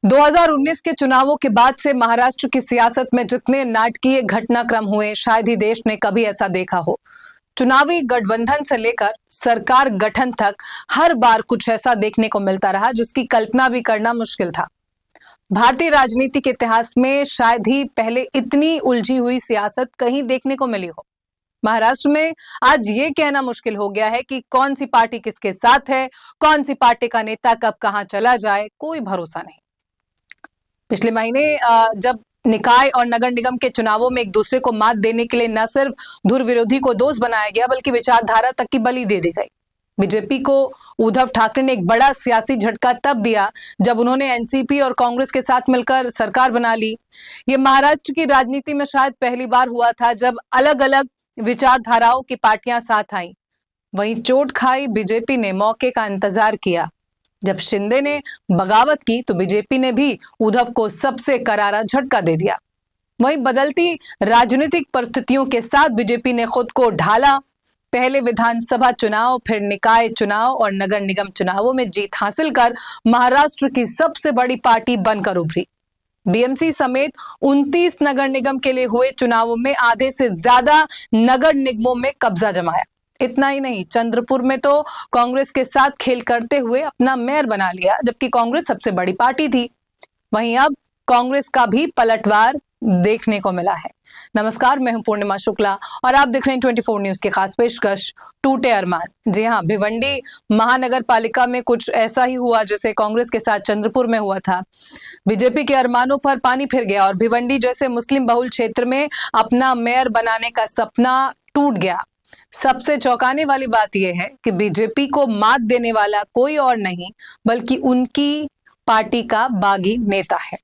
2019 के चुनावों के बाद से महाराष्ट्र की सियासत में जितने नाटकीय घटनाक्रम हुए, शायद ही देश ने कभी ऐसा देखा हो। चुनावी गठबंधन से लेकर सरकार गठन तक हर बार कुछ ऐसा देखने को मिलता रहा जिसकी कल्पना भी करना मुश्किल था। भारतीय राजनीति के इतिहास में शायद ही पहले इतनी उलझी हुई सियासत कहीं देखने को मिली हो। महाराष्ट्र में आज ये कहना मुश्किल हो गया है कि कौन सी पार्टी किसके साथ है, कौन सी पार्टी का नेता कब कहां चला जाए, कोई भरोसा नहीं। पिछले महीने जब निकाय और नगर निगम के चुनावों में एक दूसरे को मात देने के लिए न सिर्फ धुर विरोधी को दोस्त बनाया गया, बल्कि विचारधारा तक की बलि दे दी गई। बीजेपी को उद्धव ठाकरे ने एक बड़ा सियासी झटका तब दिया जब उन्होंने एनसीपी और कांग्रेस के साथ मिलकर सरकार बना ली। ये महाराष्ट्र की राजनीति में शायद पहली बार हुआ था जब अलग अलग विचारधाराओं की पार्टियां साथ आईं। वहीं चोट खाई बीजेपी ने मौके का इंतजार किया। जब शिंदे ने बगावत की तो बीजेपी ने भी उद्धव को सबसे करारा झटका दे दिया। वहीं बदलती राजनीतिक परिस्थितियों के साथ बीजेपी ने खुद को ढाला। पहले विधानसभा चुनाव, फिर निकाय चुनाव और नगर निगम चुनावों में जीत हासिल कर महाराष्ट्र की सबसे बड़ी पार्टी बनकर उभरी। बीएमसी समेत 29 नगर निगम के लिए हुए चुनावों में आधे से ज्यादा नगर निगमों में कब्जा जमाया। इतना ही नहीं, चंद्रपुर में तो कांग्रेस के साथ खेल करते हुए अपना मेयर बना लिया, जबकि कांग्रेस सबसे बड़ी पार्टी थी। वहीं अब कांग्रेस का भी पलटवार देखने को मिला है। नमस्कार, मैं हूं पूर्णिमा शुक्ला और आप देख रहे हैं 24 न्यूज की खास पेशकश टूटे अरमान। जी हां, भिवंडी महानगर पालिका में कुछ ऐसा ही हुआ जैसे कांग्रेस के साथ चंद्रपुर में हुआ था। बीजेपी के अरमानों पर पानी फिर गया और भिवंडी जैसे मुस्लिम बहुल क्षेत्र में अपना मेयर बनाने का सपना टूट गया। सबसे चौंकाने वाली बात यह है कि बीजेपी को मात देने वाला कोई और नहीं बल्कि उनकी पार्टी का बागी नेता है।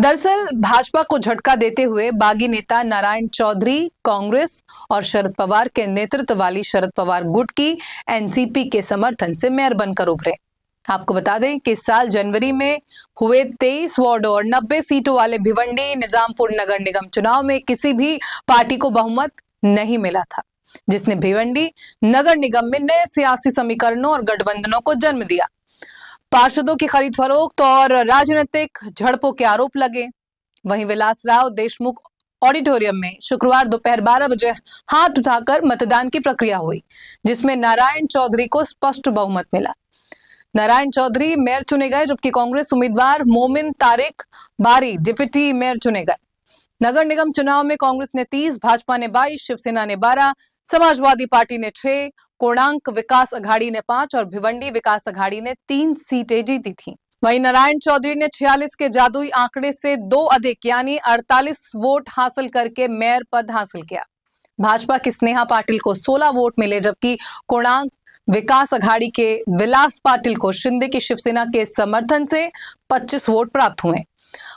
दरअसल भाजपा को झटका देते हुए बागी नेता नारायण चौधरी कांग्रेस और शरद पवार के नेतृत्व वाली शरद पवार गुट की एनसीपी के समर्थन से मेयर बनकर उभरे। आपको बता दें कि इस साल जनवरी में हुए 23 वार्डों और 90 सीटों वाले भिवंडी निजामपुर नगर निगम चुनाव में किसी भी पार्टी को बहुमत नहीं मिला था, जिसने भिवंडी नगर निगम में नए सियासी समीकरणों और गठबंधनों को जन्म दिया। पार्षदों की खरीद फरोख्त और राजनीतिक झड़पों के आरोप लगे। वहीं विलासराव देशमुख ऑडिटोरियम में शुक्रवार दोपहर 12 बजे हाथ उठाकर मतदान की प्रक्रिया हुई, जिसमें नारायण चौधरी को स्पष्ट बहुमत मिला। नारायण चौधरी मेयर चुने गए, जबकि कांग्रेस उम्मीदवार मोमिन तारिक बारी डिप्टी मेयर चुने गए। नगर निगम चुनाव में कांग्रेस ने 30, भाजपा ने 22, शिवसेना ने 12, समाजवादी पार्टी ने 6, कोणांक विकास अघाड़ी ने 5 और भिवंडी विकास अघाड़ी ने 3 सीटें जीती थीं। वहीं नारायण चौधरी ने 46 के जादुई आंकड़े से 2 अधिक यानी 48 वोट हासिल करके मेयर पद हासिल किया। भाजपा की स्नेहा पाटिल को 16 वोट मिले, जबकि कोणांक विकास अघाड़ी के विलास पाटिल को शिंदे की शिवसेना के समर्थन से 25 वोट प्राप्त हुए।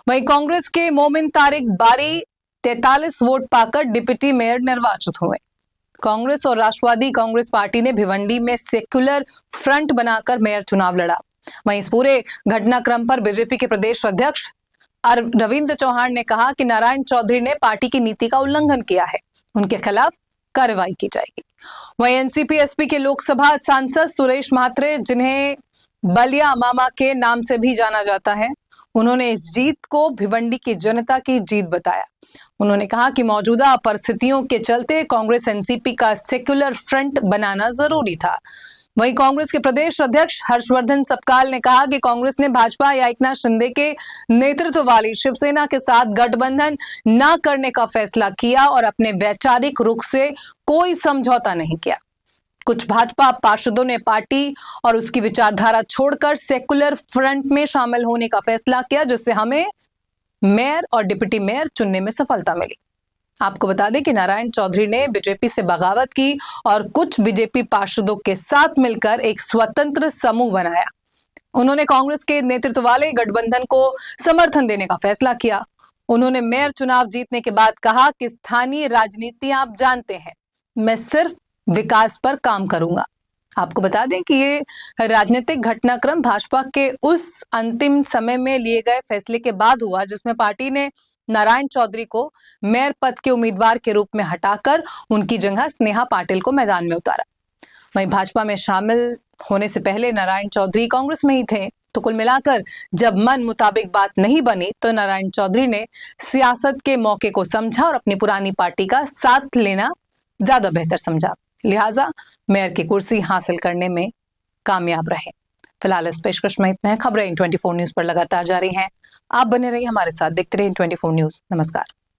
वहीं कांग्रेस के मोमिन तारिक बारी 43 वोट पाकर डिप्टी मेयर निर्वाचित हुए। कांग्रेस और राष्ट्रवादी कांग्रेस पार्टी ने भिवंडी में सेक्युलर फ्रंट बनाकर मेयर चुनाव लड़ा। वहीं इस पूरे घटनाक्रम पर बीजेपी के प्रदेश अध्यक्ष रविंद्र चौहान ने कहा कि नारायण चौधरी ने पार्टी की नीति का उल्लंघन किया है, उनके खिलाफ कार्रवाई की जाएगी। वहीं एनसीपी एसपी के लोकसभा सांसद सुरेश महात्रे, जिन्हें बलिया मामा के नाम से भी जाना जाता है, उन्होंने इस जीत को भिवंडी की जनता की जीत बताया। उन्होंने कहा कि मौजूदा परिस्थितियों के चलते कांग्रेस एनसीपी का सेक्युलर फ्रंट बनाना जरूरी था। वहीं कांग्रेस के प्रदेश अध्यक्ष हर्षवर्धन सपकाल ने कहा कि कांग्रेस ने भाजपा या एकनाथ शिंदे के नेतृत्व वाली शिवसेना के साथ गठबंधन न करने का फैसला किया और अपने वैचारिक रुख से कोई समझौता नहीं किया। कुछ भाजपा पार्षदों ने पार्टी और उसकी विचारधारा छोड़कर सेक्युलर फ्रंट में शामिल होने का फैसला किया, जिससे हमें मेयर और डिप्टी मेयर चुनने में सफलता मिली। आपको बता दें कि नारायण चौधरी ने बीजेपी से बगावत की और कुछ बीजेपी पार्षदों के साथ मिलकर एक स्वतंत्र समूह बनाया। उन्होंने कांग्रेस के नेतृत्व वाले गठबंधन को समर्थन देने का फैसला किया। उन्होंने मेयर चुनाव जीतने के बाद कहा कि स्थानीय राजनीति आप जानते हैं, मैं सिर्फ विकास पर काम करूंगा। आपको बता दें कि ये राजनीतिक घटनाक्रम भाजपा के उस अंतिम समय में लिए गए फैसले के बाद हुआ जिसमें पार्टी ने नारायण चौधरी को मेयर पद के उम्मीदवार के रूप में हटाकर उनकी जगह स्नेहा पाटिल को मैदान में उतारा। वहीं भाजपा में शामिल होने से पहले नारायण चौधरी कांग्रेस में ही थे। तो कुल मिलाकर जब मन मुताबिक बात नहीं बनी तो नारायण चौधरी ने सियासत के मौके को समझा और अपनी पुरानी पार्टी का साथ लेना ज्यादा बेहतर समझा, लिहाजा मेयर की कुर्सी हासिल करने में कामयाब रहे। फिलहाल इस पेशकश में इतना है। खबरें इन 24 न्यूज पर लगातार जारी हैं। आप बने रहिए हमारे साथ, देखते रहिए 24 न्यूज। नमस्कार।